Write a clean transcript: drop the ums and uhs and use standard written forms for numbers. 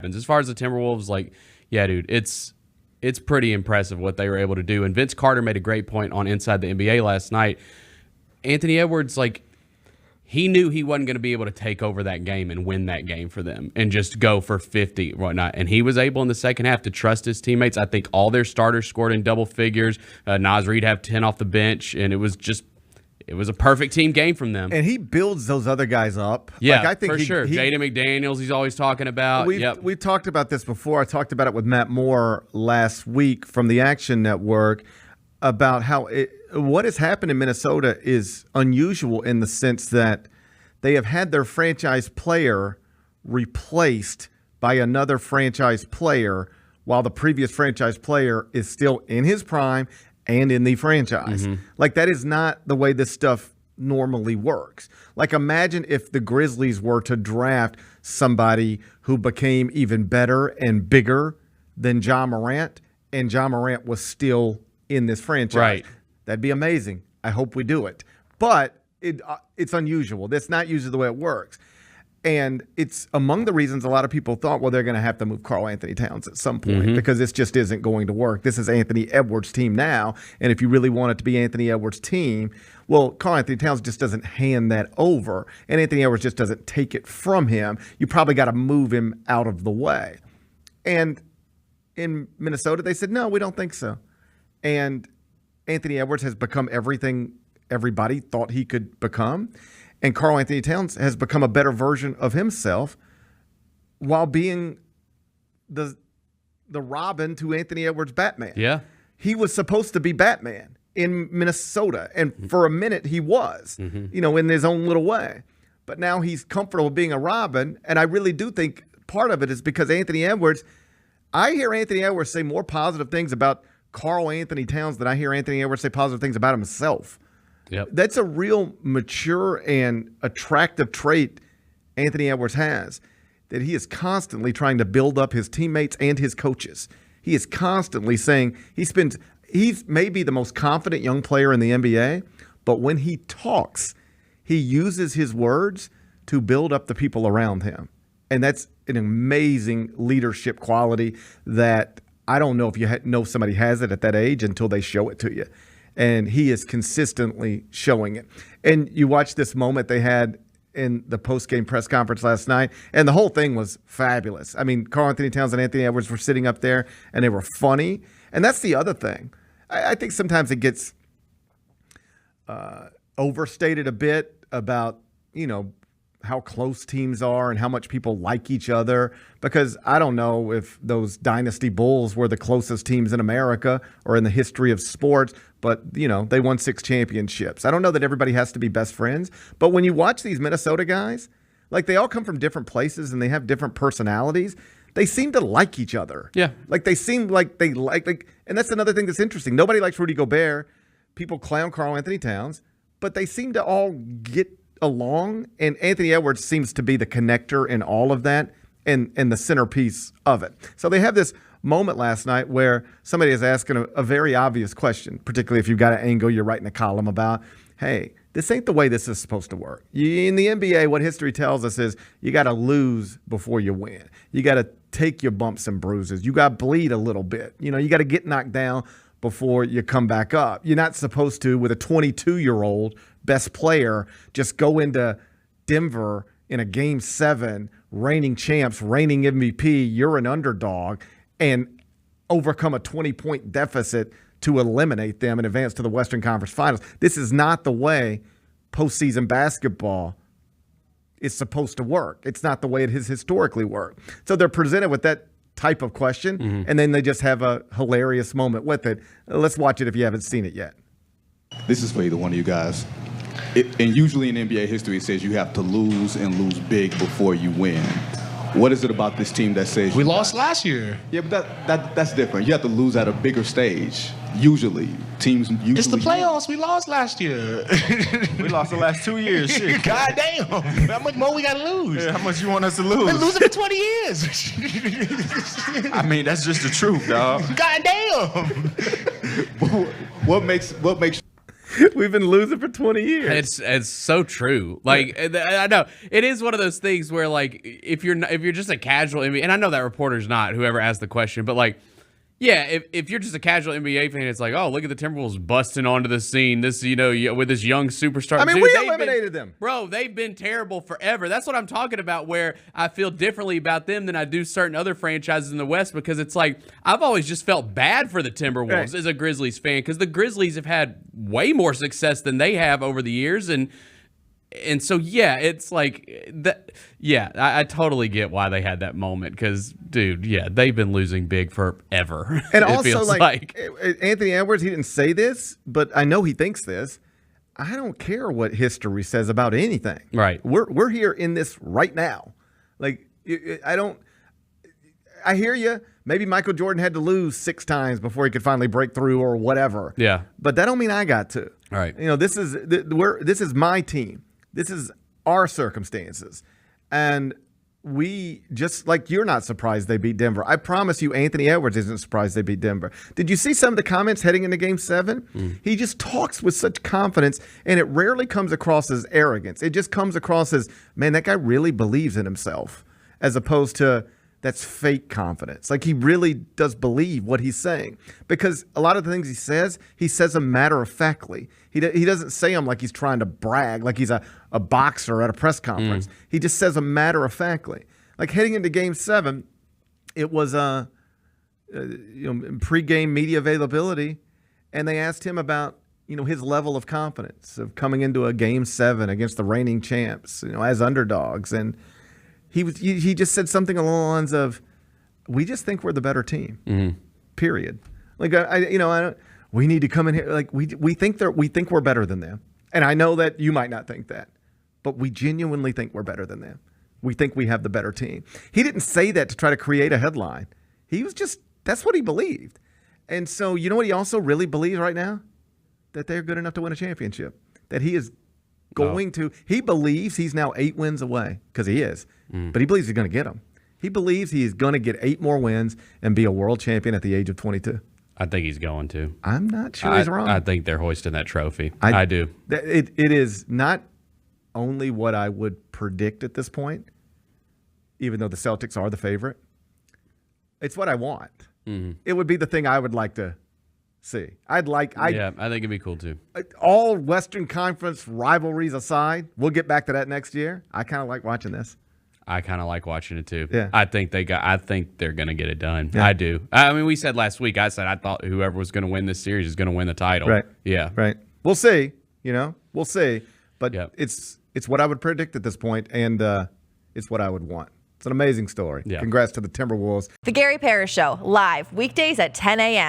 As far as the Timberwolves, like, yeah, dude, it's pretty impressive what they were able to do. And Vince Carter made a great point on Inside the NBA last night. Anthony Edwards, like, he knew he wasn't going to be able to take over that game and win that game for them and just go for 50 or whatnot. And he was able in the second half to trust his teammates. I think all their starters scored in double figures. Naz Reid had 10 off the bench, and it was a perfect team game from them. And he builds those other guys up. Yeah, like, I think for sure. Jaden McDaniels, he's always talking about. We've talked about this before. I talked about it with Matt Moore last week from the Action Network about how what has happened in Minnesota is unusual in the sense that they have had their franchise player replaced by another franchise player while the previous franchise player is still in his prime and in the franchise. Mm-hmm. Like, that is not the way this stuff normally works. Like, imagine if the Grizzlies were to draft somebody who became even better and bigger than Ja Morant, and Ja Morant was still in this franchise. Right. That'd be amazing. I hope we do it. But it's unusual. That's not usually the way it works. And it's among the reasons a lot of people thought, well, they're going to have to move Karl Anthony Towns at some point because this just isn't going to work. This is Anthony Edwards' team now. And if you really want it to be Anthony Edwards' team, well, Karl Anthony Towns just doesn't hand that over. And Anthony Edwards just doesn't take it from him. You probably got to move him out of the way. And in Minnesota, they said, no, we don't think so. And Anthony Edwards has become everything everybody thought he could become. And Karl Anthony Towns has become a better version of himself while being the Robin to Anthony Edwards' Batman. Yeah. He was supposed to be Batman in Minnesota. And for a minute he was, in his own little way. But now he's comfortable being a Robin. And I really do think part of it is because Anthony Edwards, I hear Anthony Edwards say more positive things about Karl Anthony Towns than I hear Anthony Edwards say positive things about himself. Yep. That's a real mature and attractive trait Anthony Edwards has, that he is constantly trying to build up his teammates and his coaches. He is constantly saying he's maybe the most confident young player in the NBA, but when he talks, he uses his words to build up the people around him. And that's an amazing leadership quality that I don't know if you know somebody has it at that age until they show it to you. And he is consistently showing it. And you watch this moment they had in the post-game press conference last night, and the whole thing was fabulous. I mean, Karl Anthony Towns and Anthony Edwards were sitting up there, and they were funny. And that's the other thing. I think sometimes it gets overstated a bit about, how close teams are and how much people like each other, because I don't know if those Dynasty Bulls were the closest teams in America or in the history of sports, but, they won 6 championships. I don't know that everybody has to be best friends, but when you watch these Minnesota guys, like, they all come from different places and they have different personalities. They seem to like each other. Yeah. Like, they seem like they like, and that's another thing that's interesting. Nobody likes Rudy Gobert. People clown Karl Anthony Towns, but they seem to all get along, and Anthony Edwards seems to be the connector in all of that and the centerpiece of it. So they have this moment last night where somebody is asking a very obvious question, particularly if you've got an angle you're writing a column about. Hey, this ain't the way this is supposed to work. In the NBA, what history tells us is you got to lose before you win. You got to take your bumps and bruises. You got to bleed a little bit. You got to get knocked down before you come back up. You're not supposed to, with a 22-year-old best player, just go into Denver in a Game 7, reigning champs, reigning MVP, you're an underdog, and overcome a 20-point deficit to eliminate them and advance to the Western Conference Finals. This is not the way postseason basketball is supposed to work. It's not the way it has historically worked. So they're presented with that type of question, and then they just have a hilarious moment with it. Let's watch it if you haven't seen it yet. This is for either one of you guys. And usually in NBA history, it says you have to lose and lose big before you win. What is it about this team that says we lost last year? Yeah, but that's different. You have to lose at a bigger stage. Usually, teams usually. It's the playoffs. We lost last year. We lost the last 2 years. Shit. God damn. How much more we got to lose? Yeah, how much you want us to lose? We're losing for 20 years. I mean, that's just the truth, dog. God damn. What makes We've been losing for 20 years. It's so true. Like I know it is one of those things where like if you're just a casual NBA, and I know that reporter's not whoever asked the question, but like yeah, if you're just a casual NBA fan, it's like, oh, look at the Timberwolves busting onto the scene. This, with this young superstar. I mean, Dude, we eliminated them. Bro, they've been terrible forever. That's what I'm talking about, where I feel differently about them than I do certain other franchises in the West, because it's like I've always just felt bad for the Timberwolves as a Grizzlies fan, because the Grizzlies have had way more success than they have over the years, and so, yeah, it's like that. Yeah, I totally get why they had that moment, because, dude, yeah, they've been losing big forever. And also, like Anthony Edwards, he didn't say this, but I know he thinks this. I don't care what history says about anything. Right. We're here in this right now. Like, I hear you. Maybe Michael Jordan had to lose 6 times before he could finally break through or whatever. Yeah. But that don't mean I got to. Right. This is my team. This is our circumstances. And we, just like you're not surprised they beat Denver. I promise you Anthony Edwards isn't surprised they beat Denver. Did you see some of the comments heading into Game 7? He just talks with such confidence, and it rarely comes across as arrogance. It just comes across as, man, that guy really believes in himself, as opposed to that's fake confidence. Like, he really does believe what he's saying, because a lot of the things he says them matter-of-factly. He doesn't say them like he's trying to brag, like he's a boxer at a press conference. He just says them matter-of-factly. Like, heading into Game 7, it was pre-game media availability, and they asked him about his level of confidence of coming into a Game 7 against the reigning champs, as underdogs. And he just said something along the lines of, "We just think we're the better team." Period. Like, we need to come in here like we think we're better than them. And I know that you might not think that, but we genuinely think we're better than them. We think we have the better team. He didn't say that to try to create a headline. He was just, that's what he believed. And so, you know what he also really believes right now? That they're good enough to win a championship. That he is going to, he believes he's now 8 wins away, because he is, but he believes he's going to get them. He believes he is going to get 8 more wins and be a world champion at the age of 22. I think he's going to. I'm not sure he's wrong. I think they're hoisting that trophy. I do. It is not only what I would predict at this point, even though the Celtics are the favorite. It's what I want. It would be the thing I would like to see. I think it'd be cool too. All Western Conference rivalries aside, we'll get back to that next year. I kind of like watching this. I kind of like watching it too. Yeah. I think they're going to get it done. Yeah. I do. I mean, we said last week, I thought whoever was going to win this series is going to win the title. Right. Yeah. Right. We'll see. We'll see. But Yep. it's what I would predict at this point, and it's what I would want. It's an amazing story. Yeah. Congrats to the Timberwolves. The Gary Parrish Show, live weekdays at 10 a.m.